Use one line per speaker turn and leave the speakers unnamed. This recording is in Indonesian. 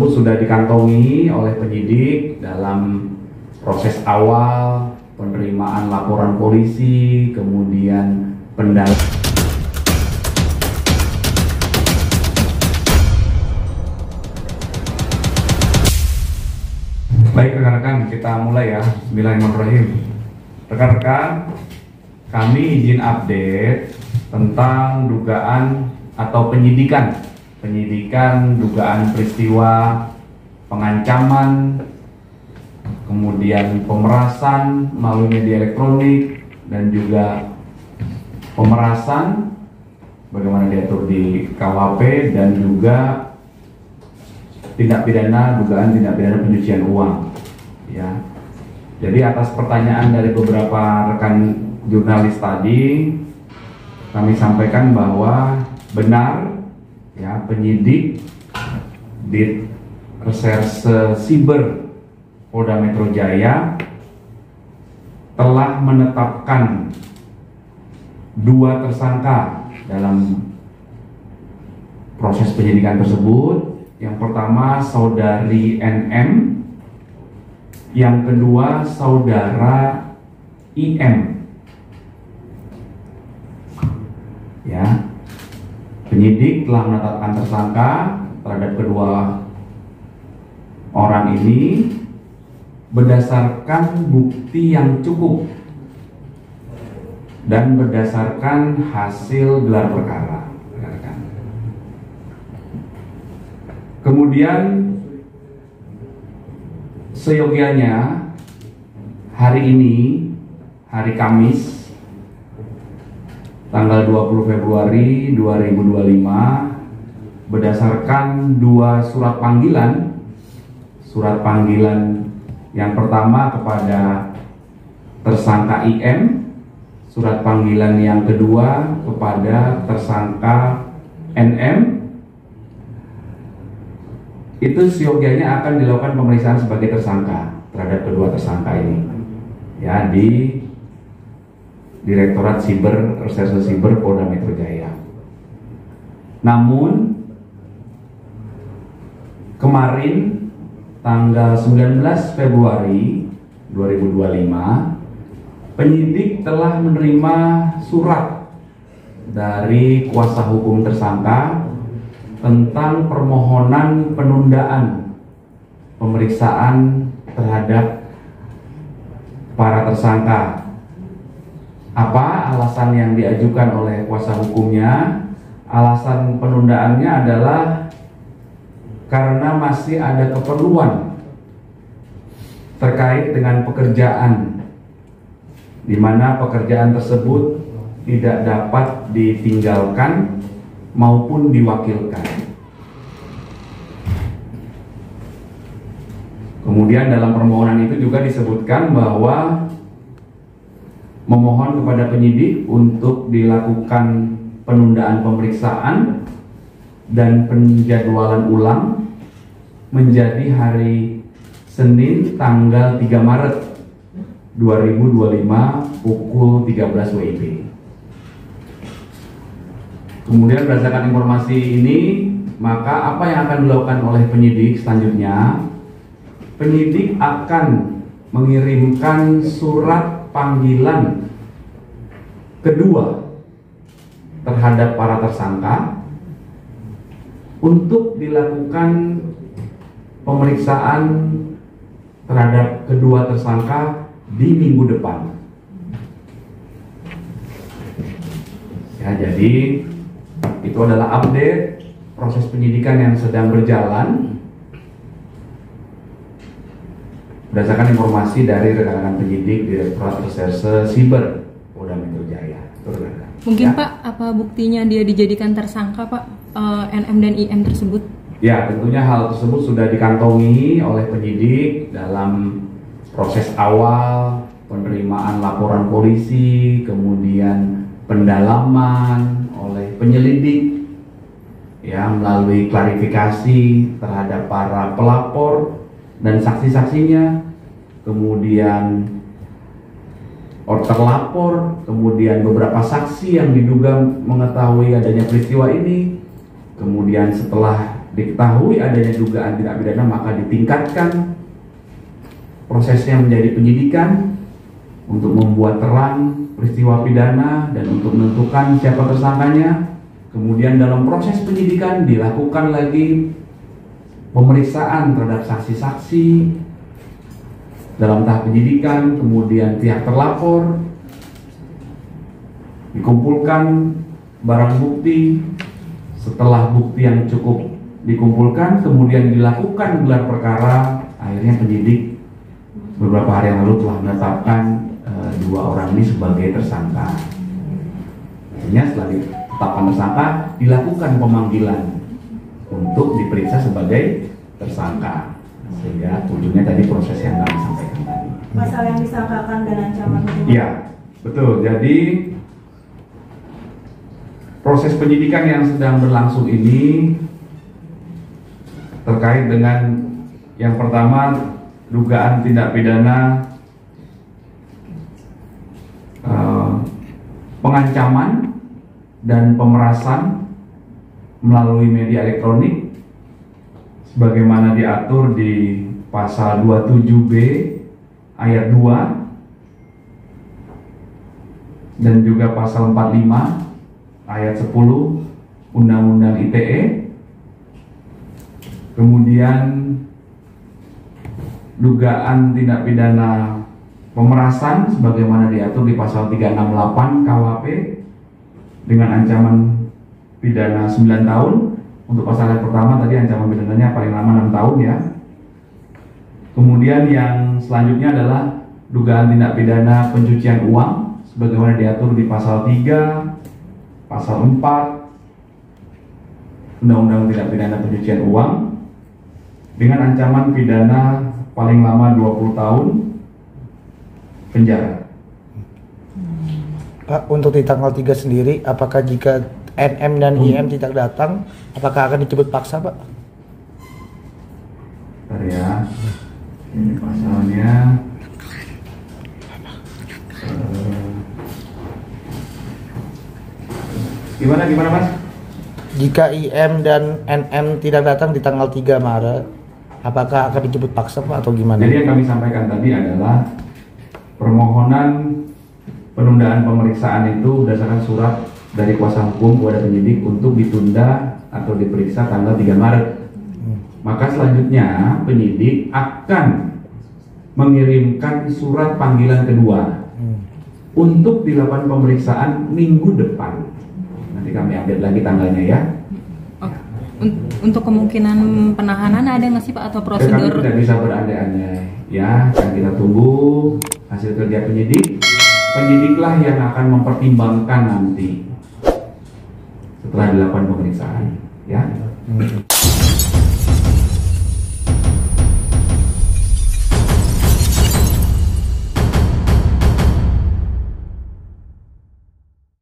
sudah dikantongi oleh penyidik dalam proses awal penerimaan laporan polisi, kemudian pendalaman. Baik rekan-rekan, kita mulai ya. Bismillahirrahmanirrahim. Rekan-rekan, kami izin update tentang dugaan atau penyidikan dugaan peristiwa pengancaman, kemudian pemerasan melalui media elektronik, dan juga pemerasan bagaimana diatur di KUHP, dan juga dugaan tindak pidana pencucian uang. Ya. Jadi atas pertanyaan dari beberapa rekan jurnalis tadi, kami sampaikan bahwa benar ya, penyidik di Reserse Siber Polda Metro Jaya telah menetapkan 2 tersangka dalam proses penyidikan tersebut. Yang pertama saudari NM, yang kedua saudara IM. Ya, penyidik telah menetapkan tersangka terhadap kedua orang ini berdasarkan bukti yang cukup dan berdasarkan hasil gelar perkara. Kemudian seyogianya hari ini, hari Kamis, tanggal 20 Februari 2025, berdasarkan 2 surat panggilan. Surat panggilan yang pertama kepada tersangka IM, surat panggilan yang kedua kepada tersangka NM. Itu seyogianya akan dilakukan pemeriksaan sebagai tersangka terhadap kedua tersangka ini ya di Direktorat Reserse Siber Polda Metro Jaya. Namun kemarin tanggal 19 Februari 2025 penyidik telah menerima surat dari kuasa hukum tersangka tentang permohonan penundaan pemeriksaan terhadap para tersangka. Apa alasan yang diajukan oleh kuasa hukumnya? Alasan penundaannya adalah karena masih ada keperluan terkait dengan pekerjaan, di mana pekerjaan tersebut tidak dapat ditinggalkan maupun diwakilkan. Kemudian dalam permohonan itu juga disebutkan bahwa memohon kepada penyidik untuk dilakukan penundaan pemeriksaan dan penjadwalan ulang menjadi hari Senin tanggal 3 Maret 2025 pukul 13 WIB. Kemudian berdasarkan informasi ini, maka apa yang akan dilakukan oleh penyidik selanjutnya? Penyidik akan mengirimkan surat panggilan kedua terhadap para tersangka untuk dilakukan pemeriksaan terhadap kedua tersangka di minggu depan. Ya, jadi itu adalah update proses penyidikan yang sedang berjalan berdasarkan informasi dari rekan-rekan penyidik Direktorat Reserse Siber Polda Metro Jaya.
Mungkin
ya.
Pak, apa buktinya dia dijadikan tersangka Pak, NM dan IM tersebut?
Ya, tentunya hal tersebut sudah dikantongi oleh penyidik dalam proses awal penerimaan laporan polisi, kemudian pendalaman oleh penyelidik ya, melalui klarifikasi terhadap para pelapor dan saksi-saksinya, kemudian terlapor, kemudian beberapa saksi yang diduga mengetahui adanya peristiwa ini. Kemudian setelah diketahui adanya dugaan tindak pidana, maka ditingkatkan prosesnya menjadi penyidikan untuk membuat terang peristiwa pidana dan untuk menentukan siapa tersangkanya. Kemudian dalam proses penyidikan dilakukan lagi pemeriksaan terhadap saksi-saksi dalam tahap penyidikan, kemudian pihak terlapor, dikumpulkan barang bukti. Setelah bukti yang cukup dikumpulkan, kemudian dilakukan gelar perkara. Akhirnya penyidik beberapa hari yang lalu telah menetapkan dua orang ini sebagai tersangka. Akhirnya setelah ditetapkan tersangka, dilakukan pemanggilan untuk diperiksa sebagai tersangka. Sehingga ujungnya tadi proses yang kami sampaikan tadi.
Pasal yang disangkakan dan ancaman hukuman.
Iya, betul. Jadi proses penyidikan yang sedang berlangsung ini terkait dengan yang pertama, dugaan tindak pidana pengancaman dan pemerasan melalui media elektronik sebagaimana diatur di pasal 27B ayat 2 dan juga pasal 45 ayat 10 Undang-Undang ITE. Kemudian dugaan tindak pidana pemerasan sebagaimana diatur di pasal 368 KUHP dengan ancaman pidana 9 tahun. Untuk pasal yang pertama tadi ancaman pidananya paling lama 6 tahun ya. Kemudian yang selanjutnya adalah dugaan tindak pidana pencucian uang sebagaimana diatur di pasal 3, pasal 4 Undang-Undang Tindak Pidana Pencucian Uang dengan ancaman pidana paling lama 20 tahun penjara.
Pak, untuk di tanggal 3 sendiri, apakah jika NM dan IM tidak datang, apakah akan dijemput paksa, Pak?
Bentar ya, ini pasalnya gimana Mas?
Jika IM dan NM tidak datang di tanggal 3 Maret, apakah akan dijemput paksa, Pak, atau gimana?
Jadi yang kami sampaikan tadi adalah permohonan penundaan pemeriksaan itu berdasarkan surat dari kuasa hukum kepada penyidik untuk ditunda atau diperiksa tanggal 3 Maret. Maka selanjutnya penyidik akan mengirimkan surat panggilan kedua untuk dilakukan pemeriksaan minggu depan. Nanti kami update lagi tanggalnya ya.
Oh, untuk kemungkinan penahanan ada nggak sih Pak atau
Kami
prosedur?
tidak bisa berandai-andai ya, dan kita tunggu hasil kerja penyidik. Penyidiklah yang akan mempertimbangkan nanti setelah dilakukan pemeriksaan ya.